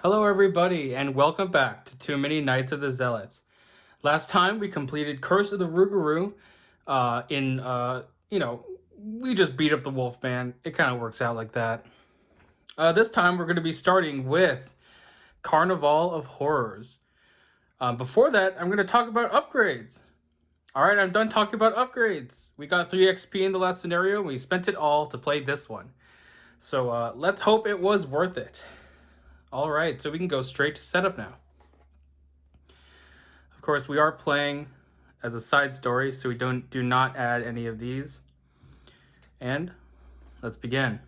Hello everybody, and welcome back to Too Many Nights of the Zealots. Last time we completed Curse of the Rougarou we just beat up the Wolfman. It kind of works out like that. This time we're going to be starting with Carnevale of Horrors. Before that, I'm going to talk about upgrades. Alright, I'm done talking about upgrades. We got 3 XP in the last scenario, and we spent it all to play this one. So let's hope it was worth it. Alright, so we can go straight to setup now. Of course, we are playing as a side story, so we do not add any of these. And let's begin.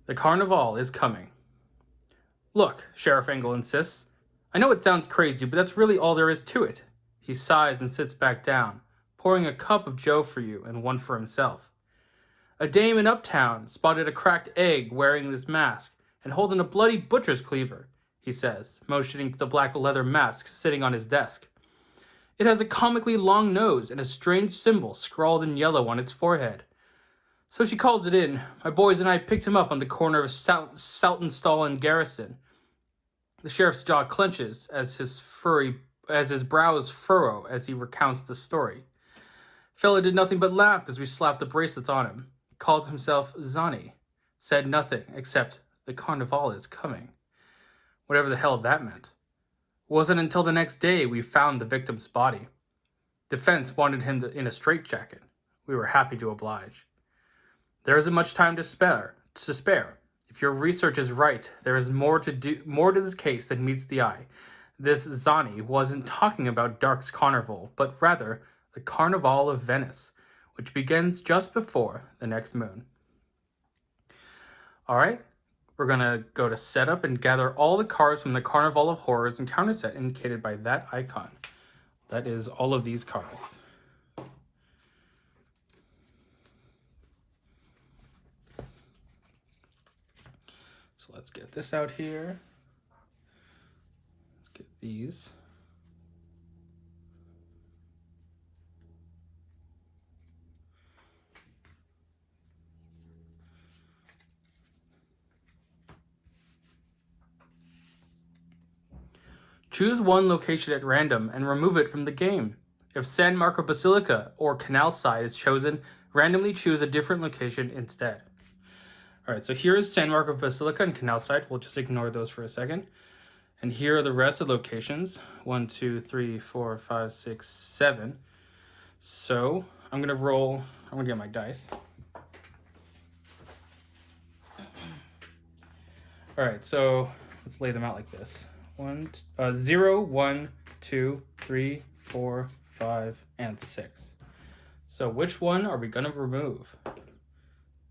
The Carnevale is coming. Look, Sheriff Engel insists. I know it sounds crazy, but that's really all there is to it. He sighs and sits back down, pouring a cup of joe for you and one for himself. A dame in Uptown spotted a cracked egg wearing this mask and holding a bloody butcher's cleaver, he says, motioning to the black leather mask sitting on his desk. It has a comically long nose and a strange symbol scrawled in yellow on its forehead. So she calls it in. My boys and I picked him up on the corner of Saltonstall and Garrison. The sheriff's jaw clenches as his brows furrow as he recounts the story. Fellow did nothing but laugh as we slapped the bracelets on him. He called himself Zani. Said nothing except, the Carnival is coming. Whatever the hell that meant. It wasn't until the next day we found the victim's body. Defense wanted him in a straitjacket. We were happy to oblige. There isn't much time to spare. If your research is right, there is more to this case than meets the eye. This Zani wasn't talking about Dark's Carnival, but rather the Carnevale of Venice, which begins just before the next moon. Alright, we're going to go to Setup and gather all the cards from the Carnevale of Horrors encounter set indicated by that icon. That is all of these cards. So let's get this out here. Let's get these. Choose one location at random and remove it from the game. If San Marco Basilica or Canal Side is chosen, randomly choose a different location instead. Alright, so here is San Marco Basilica and Canal Side. We'll just ignore those for a second. And here are the rest of the locations. 1, 2, 3, 4, 5, 6, 7. So I'm going to get my dice. Alright, so let's lay them out like this. 0, 1, 2, 3, 4, 5, and 6. So which one are we going to remove?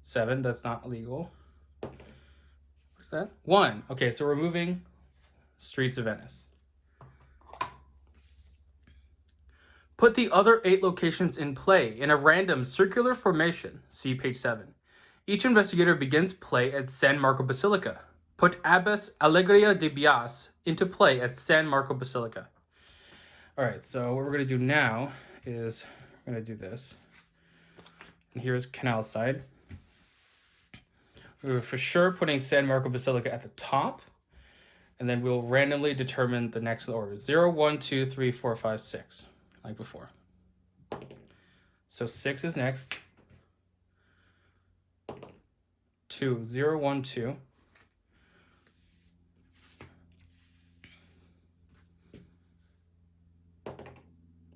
7, that's not illegal. What's that? 1. Okay, so we're removing Streets of Venice. Put the other 8 locations in play in a random circular formation. See page 7. Each investigator begins play at San Marco Basilica. Put Abbess Alegria de Bias into play at San Marco Basilica. Alright, so what we're going to do now is we're going to do this. And here's Canal Side. We're for sure putting San Marco Basilica at the top. And then we'll randomly determine the next order. 0, 1, 2, 3, 4, 5, 6. Like before. So 6 is next. 2, 0, 1, 2.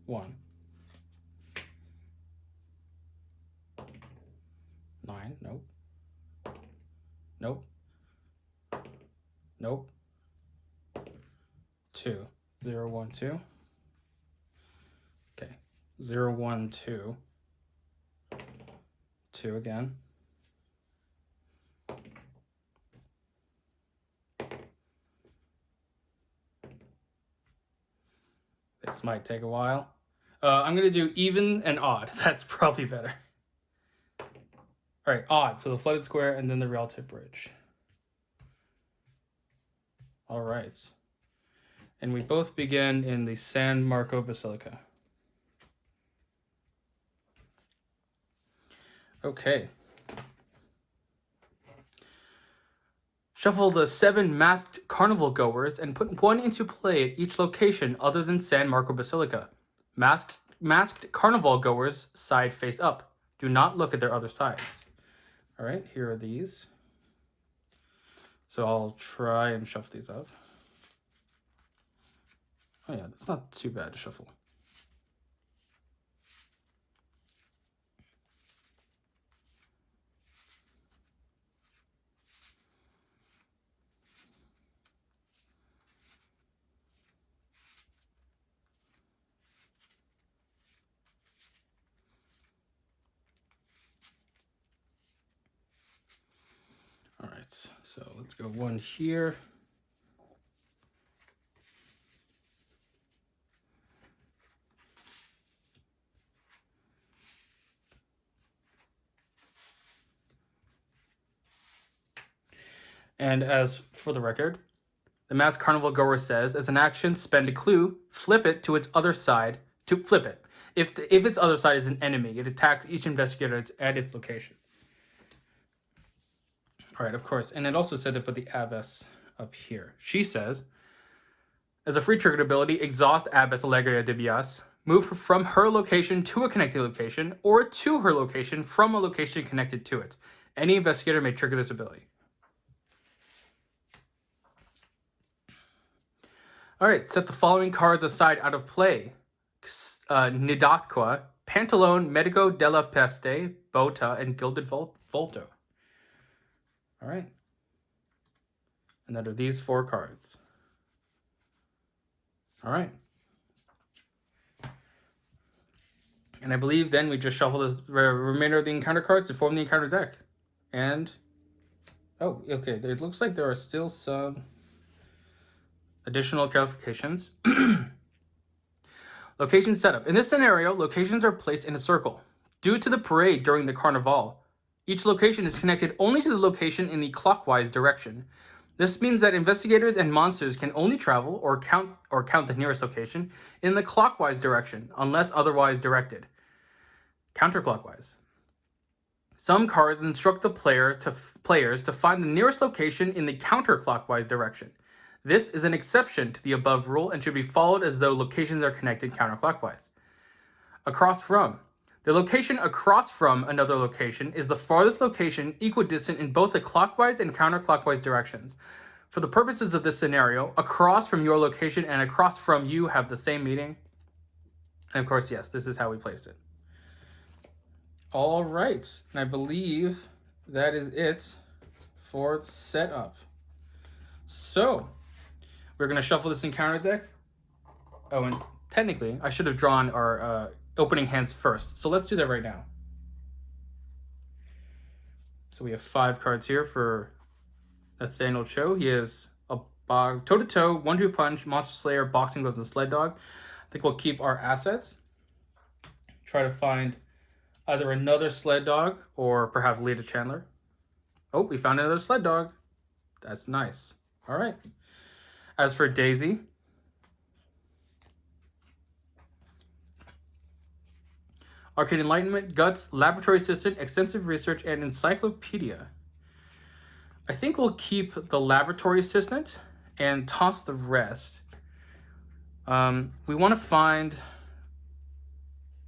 1. 9, nope. Nope. Nope. 2, 0, 1, 2. Okay. 0, 1, 2. 2 again. This might take a while. I'm going to do even and odd. That's probably better. All right, odd. So the flooded square and then the relative bridge. All right. And we both begin in the San Marco Basilica. Okay. Shuffle the 7 masked carnival goers and put 1 into play at each location other than San Marco Basilica. Masked carnival goers side face up. Do not look at their other sides. All right, here are these. So I'll try and shuffle these up. Oh yeah, that's not too bad to shuffle. All right, so let's go 1 here. And as for the record, the masked carnival goer says, as an action, spend a clue, flip it to its other side to flip it. If its other side is an enemy, it attacks each investigator at its location. All right, of course. And it also said to put the abbess up here. She says, as a free triggered ability, exhaust Abbess Alegria de Bias. Move from her location to a connected location, or to her location from a location connected to it. Any investigator may trigger this ability. All right, set the following cards aside out of play. Nidathqua, Pantalone, Medico della Peste, Bota, and Gilded Volto. All right. And that are these 4 cards. All right. And I believe then we just shuffle the remainder of the encounter cards to form the encounter deck. And, oh, okay, it looks like there are still some additional clarifications. Location setup. In this scenario, locations are placed in a circle. Due to the parade during the Carnevale, each location is connected only to the location in the clockwise direction. This means that investigators and monsters can only travel or count the nearest location in the clockwise direction, unless otherwise directed. Counterclockwise. Some cards instruct the players to find the nearest location in the counterclockwise direction. This is an exception to the above rule and should be followed as though locations are connected counterclockwise. Across from. The location across from another location is the farthest location equidistant in both the clockwise and counterclockwise directions. For the purposes of this scenario, across from your location and across from you have the same meaning. And of course, yes, this is how we placed it. All right, and I believe that is it for setup. So, we're going to shuffle this encounter deck. Oh, and technically, I should have drawn our opening hands first. So let's do that right now. So we have 5 cards here for Nathaniel Cho. He has a toe-to-toe, 1-2 punch, Monster Slayer, Boxing Gloves, and Sled Dog. I think we'll keep our assets. Try to find either another Sled Dog or perhaps Lita Chandler. Oh, we found another Sled Dog. That's nice. All right. As for Daisy, Arcade Enlightenment, Guts, Laboratory Assistant, Extensive Research, and Encyclopedia. I think we'll keep the Laboratory Assistant and toss the rest. We want to find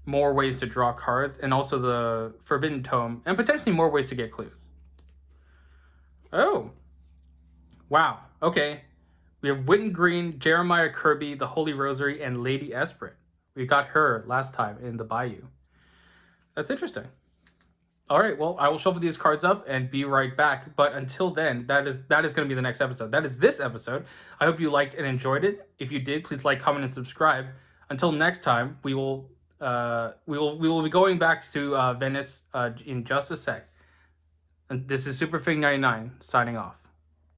more ways to draw cards and also the Forbidden Tome and potentially more ways to get clues. Oh. Wow. Okay. We have Witten Green, Jeremiah Kirby, the Holy Rosary, and Lady Esprit. We got her last time in the Bayou. That's interesting. All right, well, I will shuffle these cards up and be right back. But until then, that is going to be the next episode. That is this episode. I hope you liked and enjoyed it. If you did, please like, comment, and subscribe. Until next time, we will be going back to Venice in just a sec. And this is Superfig99 signing off.